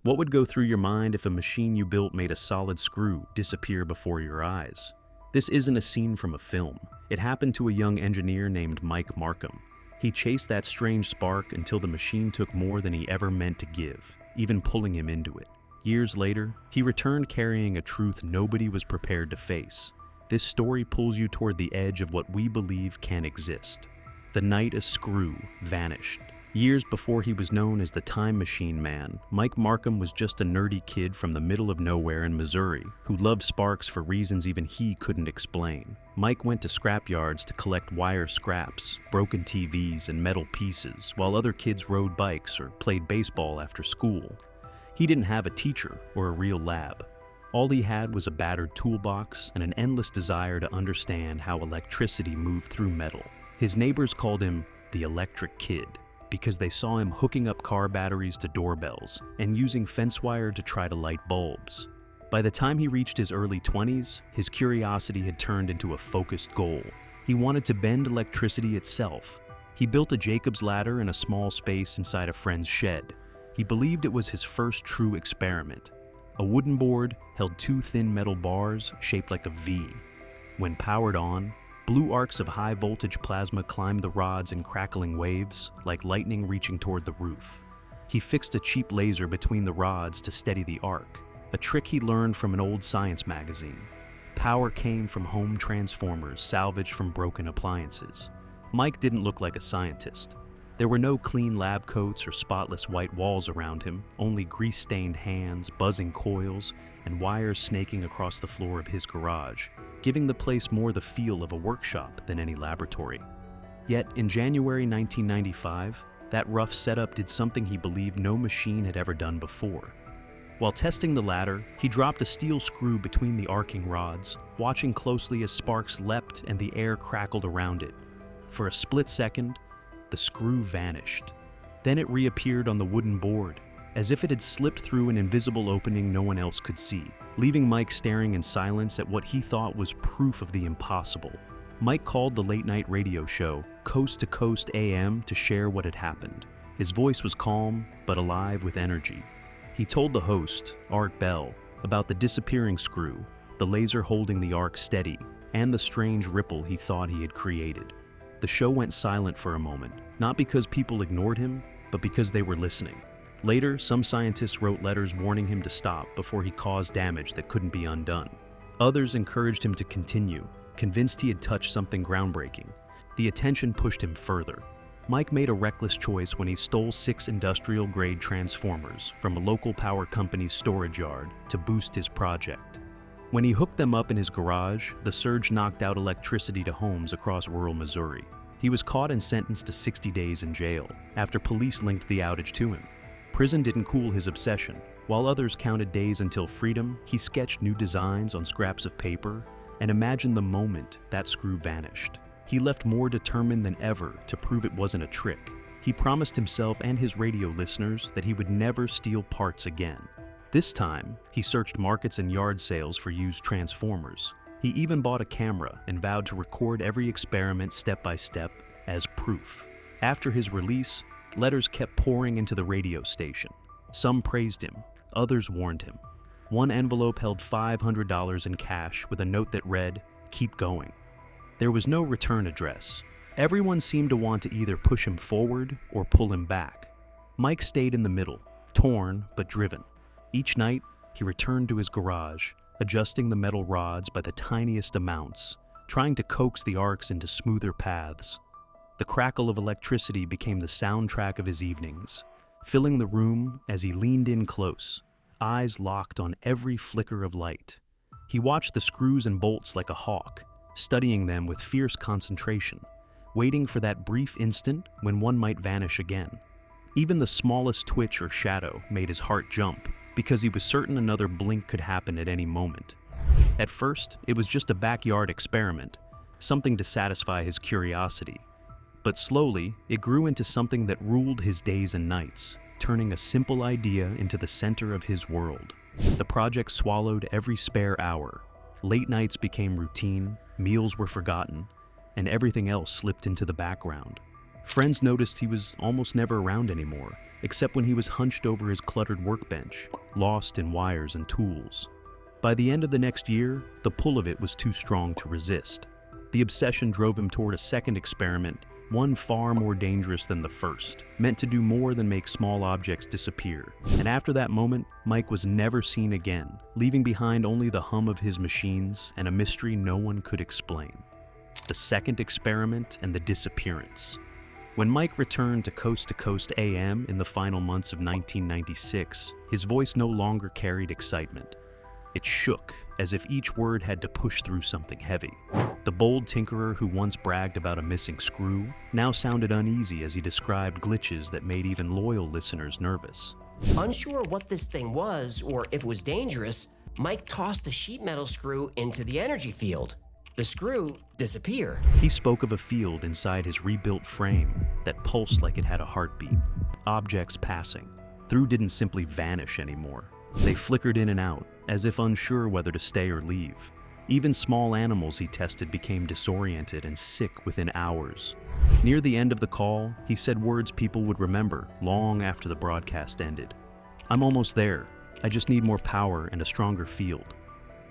What would go through your mind if a machine you built made a solid screw disappear before your eyes? This isn't a scene from a film. It happened to a young engineer named Mike Markham. He chased that strange spark until the machine took more than he ever meant to give, even pulling him into it. Years later, he returned carrying a truth nobody was prepared to face. This story pulls you toward the edge of what we believe can exist. The night a screw vanished. Years before he was known as the Time Machine Man, Mike Markham was just a nerdy kid from the middle of nowhere in Missouri who loved sparks for reasons even he couldn't explain. Mike went to scrapyards to collect wire scraps, broken TVs, and metal pieces, while other kids rode bikes or played baseball after school. He didn't have a teacher or a real lab. All he had was a battered toolbox and an endless desire to understand how electricity moved through metal. His neighbors called him the Electric Kid, because they saw him hooking up car batteries to doorbells and using fence wire to try to light bulbs. By the time he reached his early 20s, his curiosity had turned into a focused goal. He wanted to bend electricity itself. He built a Jacob's ladder in a small space inside a friend's shed. He believed it was his first true experiment. A wooden board held two thin metal bars shaped like a V. When powered on, blue arcs of high-voltage plasma climbed the rods in crackling waves, like lightning reaching toward the roof. He fixed a cheap laser between the rods to steady the arc, a trick he learned from an old science magazine. Power came from home transformers salvaged from broken appliances. Mike didn't look like a scientist. There were no clean lab coats or spotless white walls around him, only grease-stained hands, buzzing coils, and wires snaking across the floor of his garage, giving the place more the feel of a workshop than any laboratory. Yet, in January 1995, that rough setup did something he believed no machine had ever done before. While testing the ladder, he dropped a steel screw between the arcing rods, watching closely as sparks leapt and the air crackled around it. For a split second, the screw vanished. Then it reappeared on the wooden board, as if it had slipped through an invisible opening no one else could see, leaving Mike staring in silence at what he thought was proof of the impossible. Mike called the late-night radio show, Coast to Coast AM, to share what had happened. His voice was calm, but alive with energy. He told the host, Art Bell, about the disappearing screw, the laser holding the arc steady, and the strange ripple he thought he had created. The show went silent for a moment, not because people ignored him, but because they were listening. Later, some scientists wrote letters warning him to stop before he caused damage that couldn't be undone. Others encouraged him to continue, convinced he had touched something groundbreaking. The attention pushed him further. Mike made a reckless choice when he stole 6 industrial-grade transformers from a local power company's storage yard to boost his project. When he hooked them up in his garage, the surge knocked out electricity to homes across rural Missouri. He was caught and sentenced to 60 days in jail after police linked the outage to him. Prison didn't cool his obsession. While others counted days until freedom, he sketched new designs on scraps of paper and imagined the moment that screw vanished. He left more determined than ever to prove it wasn't a trick. He promised himself and his radio listeners that he would never steal parts again. This time, he searched markets and yard sales for used transformers. He even bought a camera and vowed to record every experiment step by step as proof. After his release, letters kept pouring into the radio station. Some praised him, others warned him. One envelope held $500 in cash with a note that read, "Keep going." There was no return address. Everyone seemed to want to either push him forward or pull him back. Mike stayed in the middle, torn but driven. Each night, he returned to his garage, adjusting the metal rods by the tiniest amounts, trying to coax the arcs into smoother paths. The crackle of electricity became the soundtrack of his evenings, filling the room as he leaned in close, eyes locked on every flicker of light. He watched the screws and bolts like a hawk, studying them with fierce concentration, waiting for that brief instant when one might vanish again. Even the smallest twitch or shadow made his heart jump, because he was certain another blink could happen at any moment. At first, it was just a backyard experiment, something to satisfy his curiosity. But slowly, it grew into something that ruled his days and nights, turning a simple idea into the center of his world. The project swallowed every spare hour. Late nights became routine, meals were forgotten, and everything else slipped into the background. Friends noticed he was almost never around anymore, except when he was hunched over his cluttered workbench, lost in wires and tools. By the end of the next year, the pull of it was too strong to resist. The obsession drove him toward a second experiment, one far more dangerous than the first, meant to do more than make small objects disappear. And after that moment, Mike was never seen again, leaving behind only the hum of his machines and a mystery no one could explain. The second experiment and the disappearance. When Mike returned to Coast AM in the final months of 1996, his voice no longer carried excitement. It shook, as if each word had to push through something heavy. The bold tinkerer who once bragged about a missing screw now sounded uneasy as he described glitches that made even loyal listeners nervous. Unsure what this thing was or if it was dangerous, Mike tossed the sheet metal screw into the energy field. The screw disappeared. He spoke of a field inside his rebuilt frame that pulsed like it had a heartbeat. Objects passing through didn't simply vanish anymore. They flickered in and out, as if unsure whether to stay or leave. Even small animals he tested became disoriented and sick within hours. Near the end of the call, he said words people would remember long after the broadcast ended. "I'm almost there. I just need more power and a stronger field."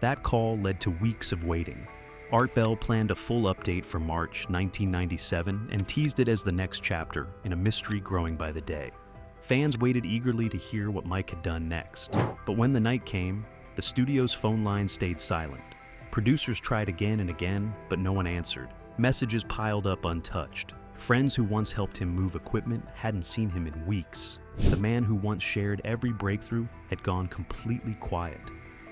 That call led to weeks of waiting. Art Bell planned a full update for March 1997 and teased it as the next chapter in a mystery growing by the day. Fans waited eagerly to hear what Mike had done next. But when the night came, the studio's phone line stayed silent. Producers tried again and again, but no one answered. Messages piled up untouched. Friends who once helped him move equipment hadn't seen him in weeks. The man who once shared every breakthrough had gone completely quiet.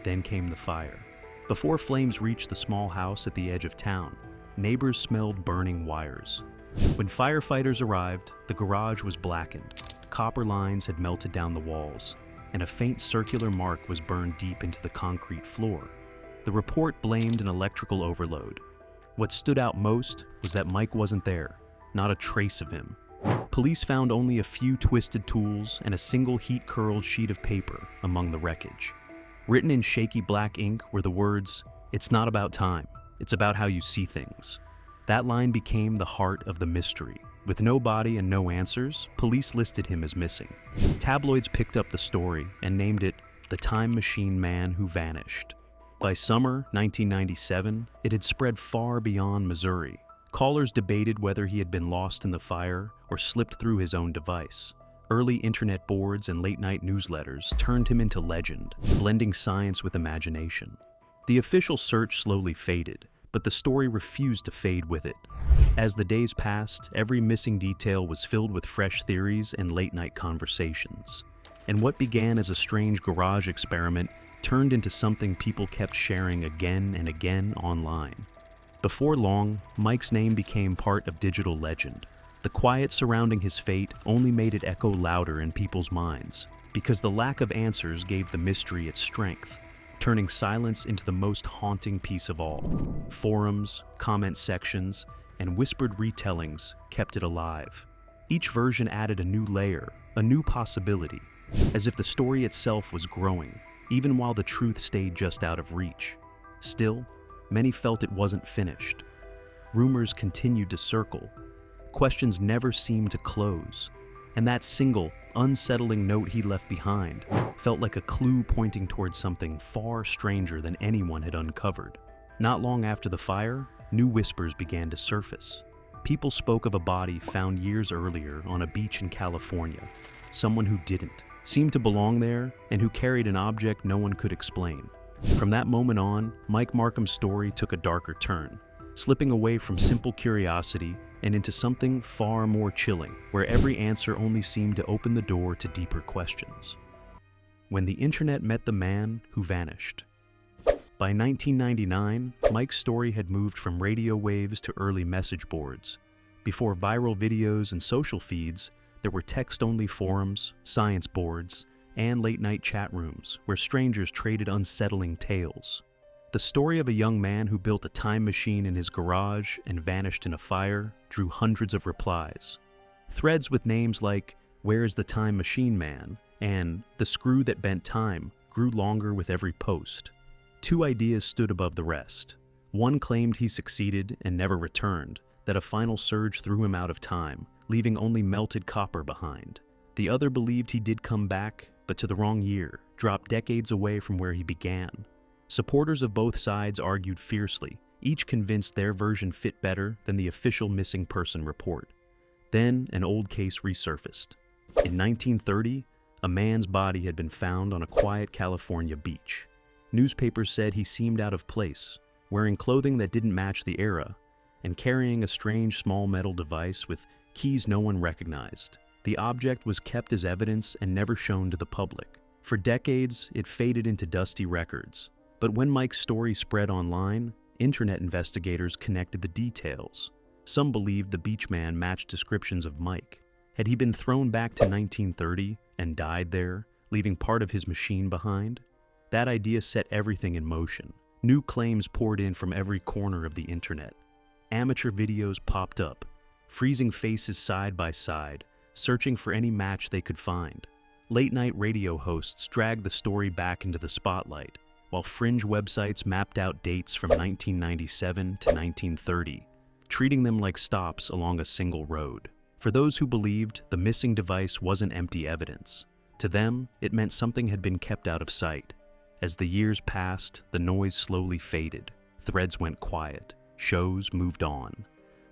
Then came the fire. Before flames reached the small house at the edge of town, neighbors smelled burning wires. When firefighters arrived, the garage was blackened. Copper lines had melted down the walls, and a faint circular mark was burned deep into the concrete floor. The report blamed an electrical overload. What stood out most was that Mike wasn't there, not a trace of him. Police found only a few twisted tools and a single heat-curled sheet of paper among the wreckage. Written in shaky black ink were the words, "It's not about time, it's about how you see things." That line became the heart of the mystery. With no body and no answers, police listed him as missing. Tabloids picked up the story and named it "The Time Machine Man Who Vanished." By summer 1997, it had spread far beyond Missouri. Callers debated whether he had been lost in the fire or slipped through his own device. Early internet boards and late-night newsletters turned him into legend, blending science with imagination. The official search slowly faded, but the story refused to fade with it. As the days passed, every missing detail was filled with fresh theories and late-night conversations. And what began as a strange garage experiment turned into something people kept sharing again and again online. Before long, Mike's name became part of digital legend. The quiet surrounding his fate only made it echo louder in people's minds, because the lack of answers gave the mystery its strength, turning silence into the most haunting piece of all. Forums, comment sections, and whispered retellings kept it alive. Each version added a new layer, a new possibility, as if the story itself was growing, even while the truth stayed just out of reach. Still, many felt it wasn't finished. Rumors continued to circle. Questions never seemed to close. And that single, unsettling note he left behind felt like a clue pointing towards something far stranger than anyone had uncovered. Not long after the fire, new whispers began to surface. People spoke of a body found years earlier on a beach in California, someone who didn't, seemed to belong there, and who carried an object no one could explain. From that moment on, Mike Markham's story took a darker turn, slipping away from simple curiosity and into something far more chilling, where every answer only seemed to open the door to deeper questions. When the internet met the man who vanished. By 1999, Mike's story had moved from radio waves to early message boards. Before viral videos and social feeds, there were text-only forums, science boards, and late-night chat rooms where strangers traded unsettling tales. The story of a young man who built a time machine in his garage and vanished in a fire drew hundreds of replies. Threads with names like "Where is the Time Machine Man?" and "The Screw That Bent Time" grew longer with every post. Two ideas stood above the rest. One claimed he succeeded and never returned, that a final surge threw him out of time, leaving only melted copper behind. The other believed he did come back, but to the wrong year, dropped decades away from where he began. Supporters of both sides argued fiercely, each convinced their version fit better than the official missing person report. Then an old case resurfaced. In 1930, a man's body had been found on a quiet California beach. Newspapers said he seemed out of place, wearing clothing that didn't match the era, and carrying a strange small metal device with keys no one recognized. The object was kept as evidence and never shown to the public. For decades, it faded into dusty records. But when Mike's story spread online, internet investigators connected the details. Some believed the beach man matched descriptions of Mike. Had he been thrown back to 1930 and died there, leaving part of his machine behind? That idea set everything in motion. New claims poured in from every corner of the internet. Amateur videos popped up, freezing faces side by side, searching for any match they could find. Late-night radio hosts dragged the story back into the spotlight, while fringe websites mapped out dates from 1997 to 1930, treating them like stops along a single road. For those who believed, the missing device wasn't empty evidence. To them, it meant something had been kept out of sight. As the years passed, the noise slowly faded. Threads went quiet. Shows moved on.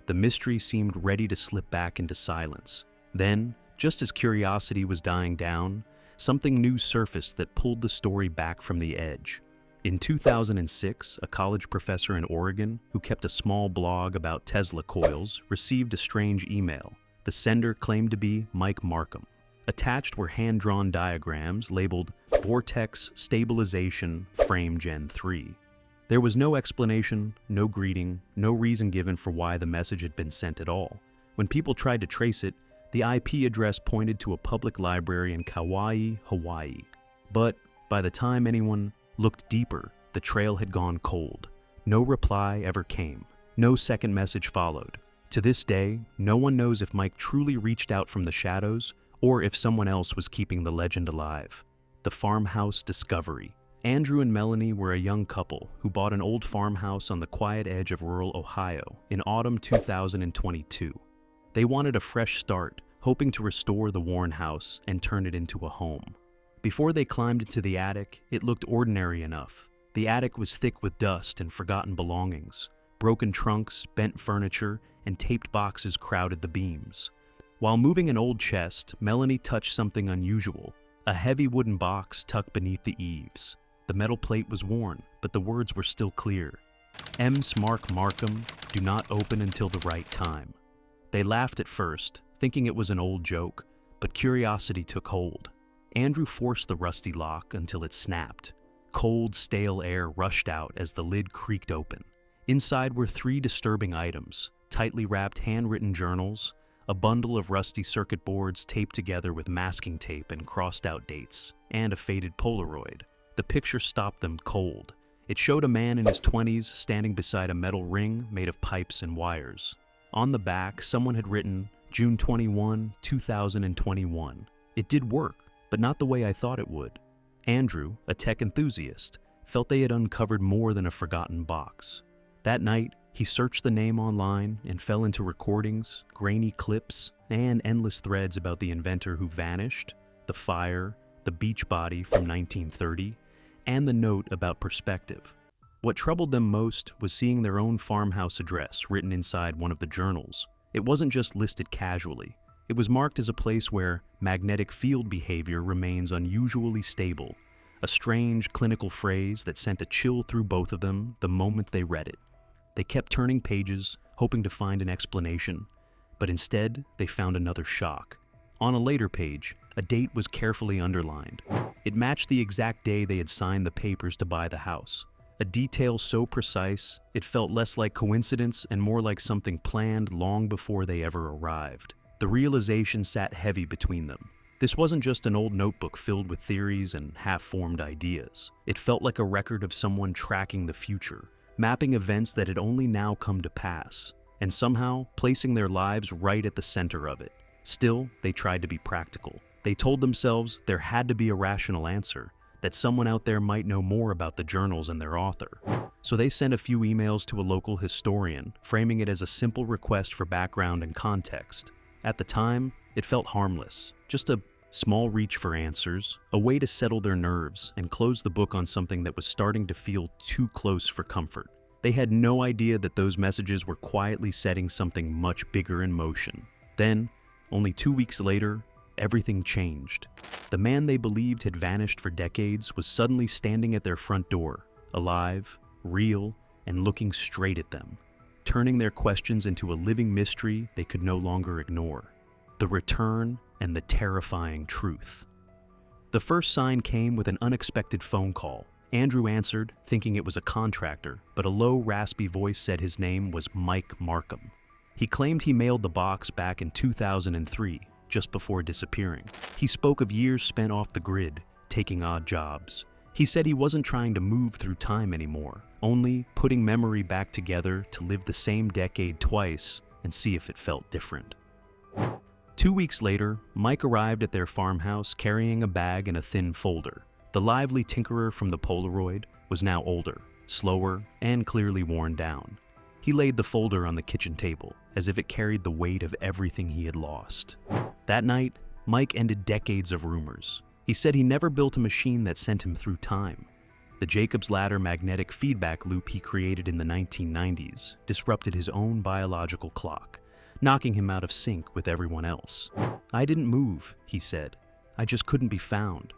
The mystery seemed ready to slip back into silence. Then, just as curiosity was dying down, something new surfaced that pulled the story back from the edge. In 2006, a college professor in Oregon who kept a small blog about Tesla coils received a strange email. The sender claimed to be Mike Markham. Attached were hand-drawn diagrams labeled Vortex Stabilization Frame Gen 3. There was no explanation, no greeting, no reason given for why the message had been sent at all. When people tried to trace it, the IP address pointed to a public library in Kauai, Hawaii. But by the time anyone looked deeper, the trail had gone cold. No reply ever came. No second message followed. To this day, no one knows if Mike truly reached out from the shadows or if someone else was keeping the legend alive. The farmhouse discovery. Andrew and Melanie were a young couple who bought an old farmhouse on the quiet edge of rural Ohio in autumn 2022. They wanted a fresh start, hoping to restore the worn house and turn it into a home. Before they climbed into the attic, it looked ordinary enough. The attic was thick with dust and forgotten belongings. Broken trunks, bent furniture, and taped boxes crowded the beams. While moving an old chest, Melanie touched something unusual, a heavy wooden box tucked beneath the eaves. The metal plate was worn, but the words were still clear. Mike Markham, do not open until the right time. They laughed at first, thinking it was an old joke, but curiosity took hold. Andrew forced the rusty lock until it snapped. Cold, stale air rushed out as the lid creaked open. Inside were 3 disturbing items: tightly wrapped handwritten journals, a bundle of rusty circuit boards taped together with masking tape and crossed out dates, and a faded Polaroid. The picture stopped them cold. It showed a man in his 20s standing beside a metal ring made of pipes and wires. On the back, someone had written, June 21, 2021. It did work, but not the way I thought it would. Andrew, a tech enthusiast, felt they had uncovered more than a forgotten box. That night, he searched the name online and fell into recordings, grainy clips, and endless threads about the inventor who vanished, the fire, the beach body from 1930, and the note about perspective. What troubled them most was seeing their own farmhouse address written inside one of the journals. It wasn't just listed casually. It was marked as a place where magnetic field behavior remains unusually stable, a strange clinical phrase that sent a chill through both of them the moment they read it. They kept turning pages, hoping to find an explanation, but instead they found another shock. On a later page, a date was carefully underlined. It matched the exact day they had signed the papers to buy the house. A detail so precise, it felt less like coincidence and more like something planned long before they ever arrived. The realization sat heavy between them. This wasn't just an old notebook filled with theories and half-formed ideas. It felt like a record of someone tracking the future, mapping events that had only now come to pass, and somehow placing their lives right at the center of it. Still, they tried to be practical. They told themselves there had to be a rational answer, that someone out there might know more about the journals and their author. So they sent a few emails to a local historian, framing it as a simple request for background and context. At the time, it felt harmless, just a small reach for answers, a way to settle their nerves and close the book on something that was starting to feel too close for comfort. They had no idea that those messages were quietly setting something much bigger in motion. Then, only 2 weeks later, everything changed. The man they believed had vanished for decades was suddenly standing at their front door, alive, real, and looking straight at them, turning their questions into a living mystery they could no longer ignore. The return and the terrifying truth. The first sign came with an unexpected phone call. Andrew answered, thinking it was a contractor, but a low, raspy voice said his name was Mike Markham. He claimed he mailed the box back in 2003, just before disappearing. He spoke of years spent off the grid, taking odd jobs. He said he wasn't trying to move through time anymore, only putting memory back together to live the same decade twice and see if it felt different. 2 weeks later, Mike arrived at their farmhouse carrying a bag and a thin folder. The lively tinkerer from the Polaroid was now older, slower, and clearly worn down. He laid the folder on the kitchen table, as if it carried the weight of everything he had lost. That night, Mike ended decades of rumors. He said he never built a machine that sent him through time. The Jacob's Ladder magnetic feedback loop he created in the 1990s disrupted his own biological clock, knocking him out of sync with everyone else. "I didn't move," he said. "I just couldn't be found."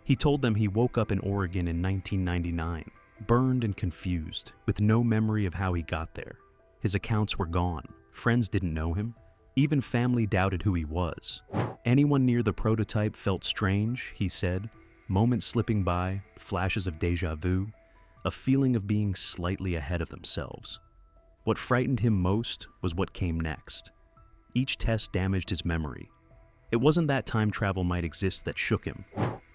He told them he woke up in Oregon in 1999, burned and confused, with no memory of how he got there. His accounts were gone. Friends didn't know him. Even family doubted who he was. Anyone near the prototype felt strange, he said. Moments slipping by, flashes of déjà vu, a feeling of being slightly ahead of themselves. What frightened him most was what came next. Each test damaged his memory. It wasn't that time travel might exist that shook him.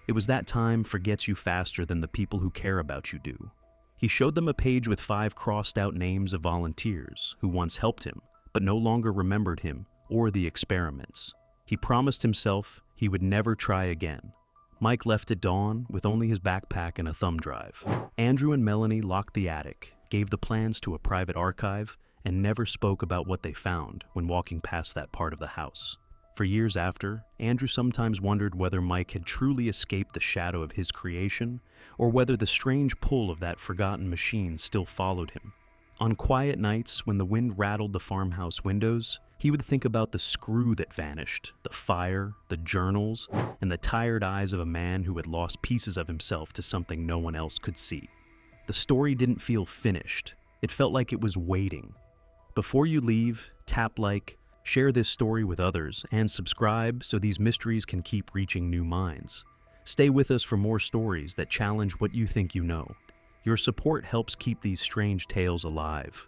It was that time forgets you faster than the people who care about you do. He showed them a page with 5 crossed-out names of volunteers who once helped him, but no longer remembered him or the experiments. He promised himself he would never try again. Mike left at dawn with only his backpack and a thumb drive. Andrew and Melanie locked the attic, gave the plans to a private archive, and never spoke about what they found when walking past that part of the house. For years after, Andrew sometimes wondered whether Mike had truly escaped the shadow of his creation, or whether the strange pull of that forgotten machine still followed him. On quiet nights, when the wind rattled the farmhouse windows, he would think about the screw that vanished, the fire, the journals, and the tired eyes of a man who had lost pieces of himself to something no one else could see. The story didn't feel finished. It felt like it was waiting. Before you leave, tap like, share this story with others, and subscribe so these mysteries can keep reaching new minds. Stay with us for more stories that challenge what you think you know. Your support helps keep these strange tales alive.